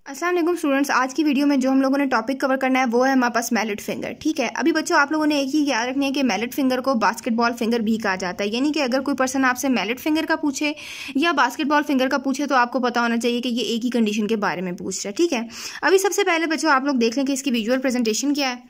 अस्सलाम वालेकुम स्टूडेंट्स, आज की वीडियो में जो हम लोगों ने टॉपिक कवर करना है वो है हमारे पास मैलेट फिंगर। ठीक है, अभी बच्चों आप लोगों ने एक ही याद रखनी है कि मैलेट फिंगर को बास्केटबॉल फिंगर भी कहा जाता है। यानी कि अगर कोई पर्सन आपसे मैलेट फिंगर का पूछे या बास्केटबॉल फिंगर का पूछे तो आपको पता होना चाहिए कि ये एक ही कंडीशन के बारे में पूछ रहा है। ठीक है, अभी सबसे पहले बच्चों आप लोग देख लें कि इसकी विजुअल प्रेजेंटेशन क्या है।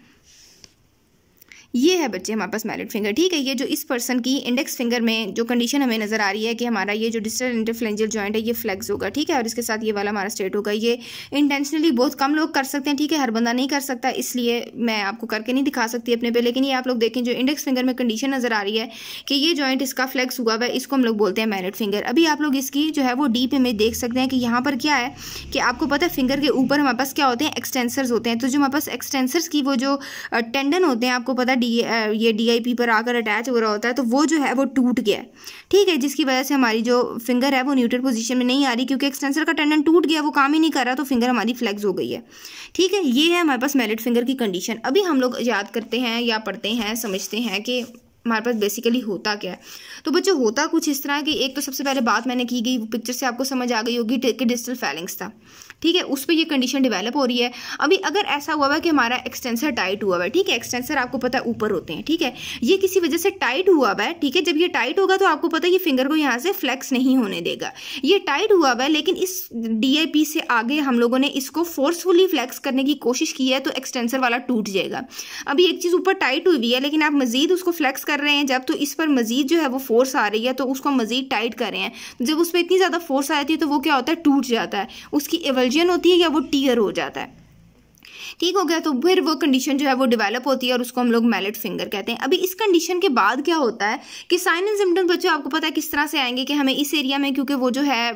ये है बच्चे हमारे पास मैलेट फिंगर। ठीक है, ये जो इस पर्सन की इंडेक्स फिंगर में जो कंडीशन हमें नजर आ रही है कि हमारा ये जो डिस्टल इंटरफ्लेंजियल जॉइंट है ये फ्लेक्स होगा। ठीक है, और इसके साथ ये वाला हमारा स्ट्रेट होगा। ये इंटेंशनली बहुत कम लोग कर सकते हैं। ठीक है, हर बंदा नहीं कर सकता, इसलिए मैं आपको करके नहीं दिखा सकती अपने पे। लेकिन ये आप लोग देखें जो इंडेक्स फिंगर में कंडीशन नजर आ रही है कि ये जॉइंट इसका फ्लेक्स हुआ है, इसको हम लोग बोलते हैं मैलेट फिंगर। अभी आप लोग इसकी जो है वो डीप इमेज देख सकते हैं कि यहाँ पर क्या है कि आपको पता है फिंगर के ऊपर हमारे पास क्या होते हैं, एक्सटेंसर्स होते हैं। तो जो हमारे पास एक्सटेंसर्स की वो जो टेंडन होते हैं, आपको पता है ये DIP पर आकर अटैच हो रहा होता है, तो वो जो है वो टूट गया है। ठीक है, जिसकी वजह से हमारी जो फिंगर है वो न्यूट्रल पोजीशन में नहीं आ रही, क्योंकि एक्सटेंसर का टेंडन टूट गया, वो काम ही नहीं कर रहा, तो फिंगर हमारी फ्लेक्स हो गई है। ठीक है, ये है हमारे पास मैलेट फिंगर की कंडीशन। अभी हम लोग याद करते हैं या पढ़ते हैं, समझते हैं कि हमारे पास बेसिकली होता क्या है। तो बच्चों होता कुछ इस तरह कि एक तो सबसे पहले बात मैंने की गई, वो पिक्चर से आपको समझ आ गई होगी कि डिस्टल फैलिंग्स था। ठीक है, उस पर ये कंडीशन डेवलप हो रही है। अभी अगर ऐसा हुआ है कि हमारा एक्सटेंसर टाइट हुआ है, ठीक है, एक्सटेंसर आपको पता है ऊपर होते हैं। ठीक है, ये किसी वजह से टाइट हुआ है। ठीक है, जब ये टाइट होगा तो आपको पता है ये फिंगर को यहाँ से फ्लेक्स नहीं होने देगा। ये टाइट हुआ है, लेकिन इस DIP से आगे हम लोगों ने इसको फोर्सफुली फ्लेक्स करने की कोशिश की है, तो एक्सटेंसर वाला टूट जाएगा। अभी एक चीज़ ऊपर टाइट हुई है, लेकिन आप मजीद उसको फ्लेक्स कर रहे हैं जब, तो इस पर मजीद जो है वो फोर्स आ रही है, तो उसको मजीद टाइट कर रहे हैं। जब उस पर इतनी ज़्यादा फोर्स आती है तो वो क्या होता है, टूट जाता है, उसकी एवल्जन होती है या वो टीयर हो जाता है। ठीक हो गया, तो फिर वो कंडीशन जो है वो डेवलप होती है और उसको हम लोग मैलेट फिंगर कहते हैं। अभी इस कंडीशन के बाद क्या होता है कि साइन एंड सिम्टम्स बच्चों आपको पता है किस तरह से आएंगे कि हमें इस एरिया में, क्योंकि वो जो है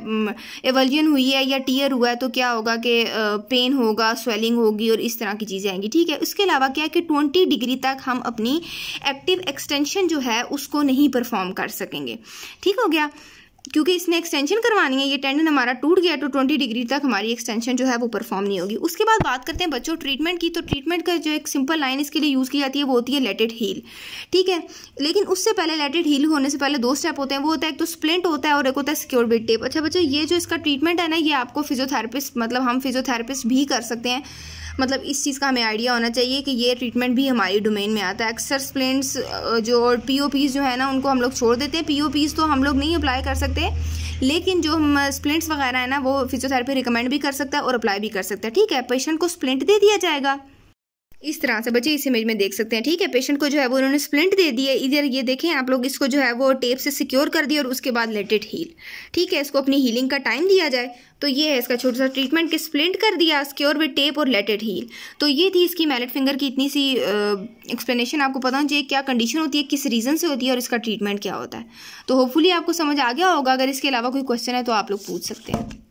एवल्जन हुई है या टीयर हुआ है, तो क्या होगा कि पेन होगा, स्वेलिंग होगी और इस तरह की चीज़ें आएंगी। ठीक है, उसके अलावा क्या है कि 20 डिग्री तक हम अपनी एक्टिव एक्सटेंशन जो है उसको नहीं परफॉर्म कर सकेंगे। ठीक हो गया, क्योंकि इसने एक्सटेंशन करवानी है, ये टेंडन हमारा टूट गया, तो 20 डिग्री तक हमारी एक्सटेंशन जो है वो परफॉर्म नहीं होगी। उसके बाद बात करते हैं बच्चों ट्रीटमेंट की। तो ट्रीटमेंट का जो एक सिंपल लाइन इसके लिए यूज़ की जाती है वो होती है लेट इट हील। ठीक है, लेकिन उससे पहले लेट इट हील होने से पहले 2 स्टेप होते हैं। वो होता है एक तो स्प्लिंट होता है और एक होता है सिक्योर विद टेप। अच्छा बच्चों, ये जो इसका ट्रीटमेंट है ना, ये आपको फिजियोथेरेपिस्ट, मतलब हम फिजियोथेरेपिस्ट भी कर सकते हैं। मतलब इस चीज़ का हमें आइडिया होना चाहिए कि ये ट्रीटमेंट भी हमारी डोमेन में आता है। अक्सर स्प्लिंट्स जो और POPs जो है ना, उनको हम लोग छोड़ देते हैं। POPs तो हम लोग नहीं अप्लाई कर सकते, लेकिन जो हम स्प्लिंट्स वगैरह है ना, वो फिजियोथेरेपी रिकमेंड भी कर सकता है और अप्लाई भी कर सकता है। ठीक है, पेशेंट को स्प्लिंट दे दिया जाएगा इस तरह से, बच्चे इस इमेज में देख सकते हैं। ठीक है, पेशेंट को जो है वो उन्होंने स्प्लिंट दे दी है। इधर ये देखें आप लोग, इसको जो है वो टेप से सिक्योर कर दिया और उसके बाद लेट इट हील। ठीक है, इसको अपनी हीलिंग का टाइम दिया जाए। तो ये है इसका छोटा सा ट्रीटमेंट कि स्प्लिंट कर दिया, सिक्योर विद टेप और लेट इट हील। तो ये थी इसकी मैलेट फिंगर की इतनी सी एक्सप्लेनेशन। आपको पता होना चाहिए क्या कंडीशन होती है, किस रीज़न से होती है और इसका ट्रीटमेंट क्या होता है। तो होपफुली आपको समझ आ गया होगा। अगर इसके अलावा कोई क्वेश्चन है तो आप लोग पूछ सकते हैं।